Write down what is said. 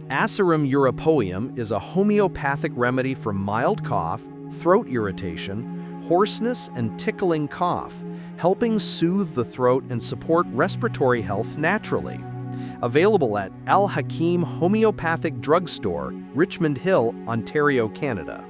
Asarum Europoeum is a homeopathic remedy for mild cough, throat irritation, hoarseness, and tickling cough, helping soothe the throat and support respiratory health naturally. Available at Al-Hakim Homeopathic Drugstore, Richmond Hill, Ontario, Canada.